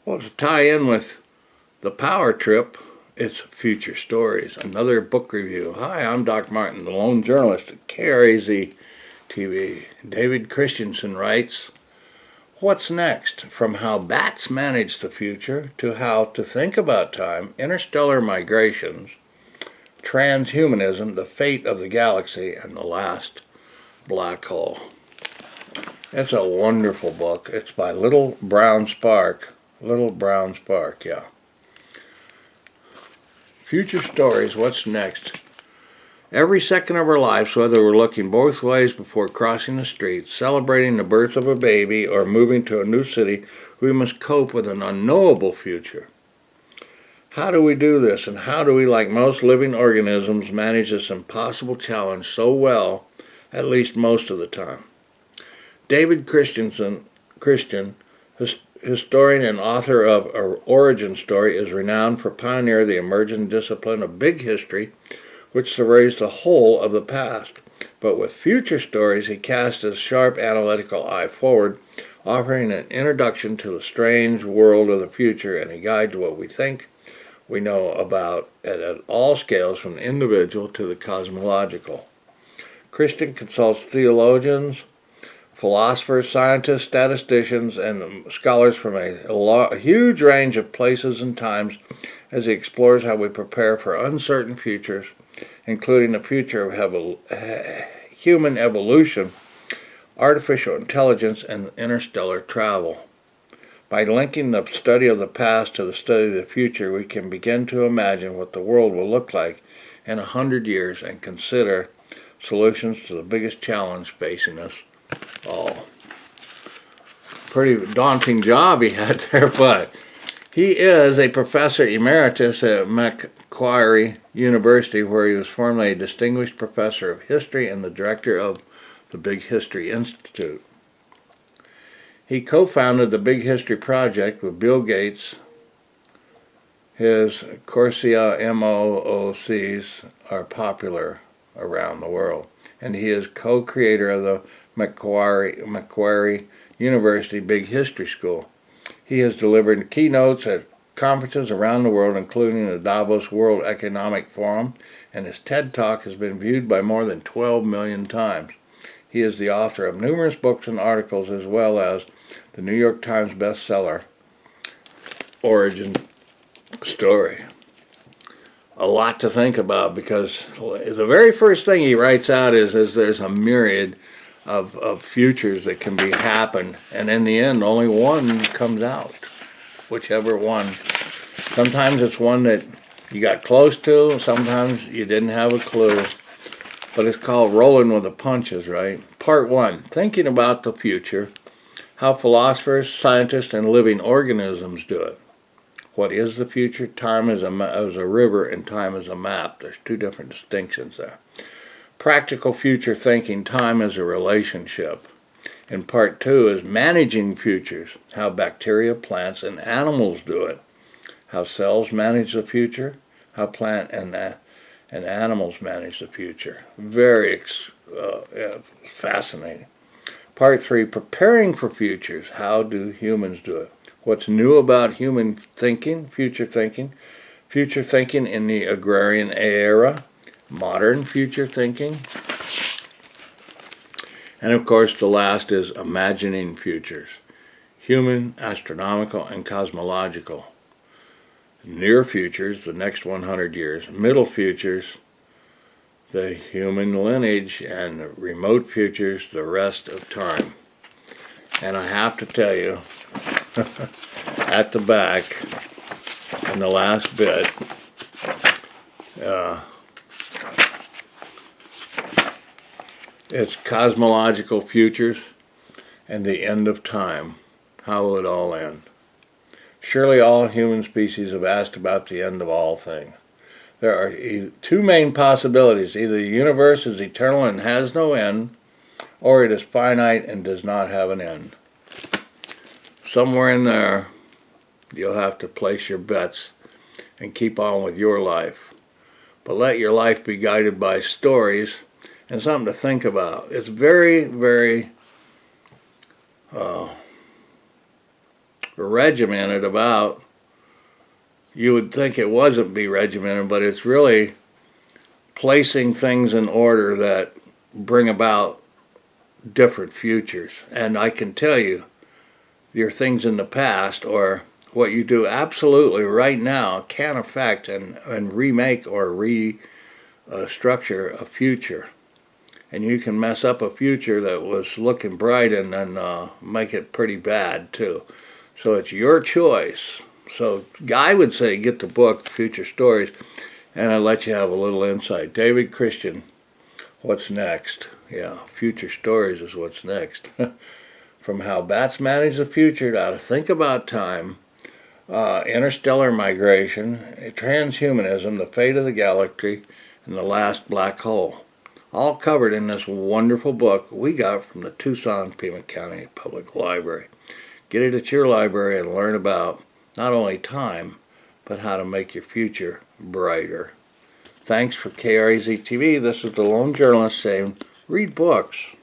Well, to tie in with the power trip, it's Future Stories, another book review. Hi, I'm Doc Martin, the lone journalist at KRAZ TV. David Christensen writes, what's next? From how bats manage the future to how to think about time, interstellar migrations, transhumanism, the fate of the galaxy, and the last black hole. It's a wonderful book. It's by Little Brown Spark. Little Brown Spark, yeah. Future Stories, what's next? Every second of our lives, whether we're looking both ways before crossing the street, celebrating the birth of a baby, or moving to a new city, we must cope with an unknowable future. How do we do this, and how do we, like most living organisms, manage this impossible challenge so well, at least most of the time? David Christian, historian and author of An Origin Story, is renowned for pioneering the emerging discipline of big history, which surveys the whole of the past. But with Future Stories, he casts his sharp analytical eye forward, offering an introduction to the strange world of the future and a guide to what we think we know about it at all scales, from the individual to the cosmological. Christian consults theologians, philosophers, scientists, statisticians, and scholars from a huge range of places and times as he explores how we prepare for uncertain futures, including the future of human evolution, artificial intelligence, and interstellar travel. By linking the study of the past to the study of the future, we can begin to imagine what the world will look like in 100 years and consider solutions to the biggest challenge facing us all. Pretty daunting job he had there, but he is a professor emeritus at Macquarie University, where he was formerly a distinguished professor of history and the director of the Big History Institute. He co-founded the Big History Project with Bill Gates. His Corsia MOOCs are popular around the world, and he is co-creator of the Macquarie University Big History School. He has delivered keynotes at conferences around the world, including the Davos World Economic Forum, and his TED Talk has been viewed by more than 12 million times. He is the author of numerous books and articles, as well as the New York Times bestseller, Origin Story. A lot to think about, because the very first thing he writes out is there's a myriad of futures that can be happen, and in the end only one comes out, whichever one. Sometimes it's one that you got close to, sometimes you didn't have a clue, but it's called rolling with the punches, right? Part 1, thinking about the future, how philosophers, scientists, and living organisms do it. What is the future? Time is a river and time is a map. There's two different distinctions there. Practical future thinking, time is a relationship. And part 2 is managing futures, how bacteria, plants, and animals do it. How cells manage the future, how plant and animals manage the future. Very fascinating. Part 3, preparing for futures, how do humans do it? What's new about human thinking, future thinking in the agrarian era, modern future thinking, and of course the last is imagining futures, human, astronomical, and cosmological. Near futures, the next 100 years, middle futures, the human lineage, and remote futures, the rest of time. And I have to tell you, at the back, in the last bit, it's cosmological futures and the end of time. How will it all end? Surely all human species have asked about the end of all things. There are two main possibilities. Either the universe is eternal and has no end, or it is finite and does not have an end. Somewhere in there, you'll have to place your bets and keep on with your life. But let your life be guided by stories and something to think about. It's very, very regimented about. You would think it wasn't be regimented, but it's really placing things in order that bring about different futures. And I can tell you, your things in the past or what you do absolutely right now can affect and remake or restructure a future. And you can mess up a future that was looking bright and then make it pretty bad too. So it's your choice. So Guy would say get the book, Future Stories, and I'll let you have a little insight. David Christian, what's next? Yeah, Future Stories is what's next. From how bats manage the future to how to think about time, interstellar migration, transhumanism, the fate of the galaxy, and the last black hole. All covered in this wonderful book we got from the Tucson Pima County Public Library. Get it at your library and learn about not only time, but how to make your future brighter. Thanks for KRAZ TV. This is the Lone Journalist saying, read books.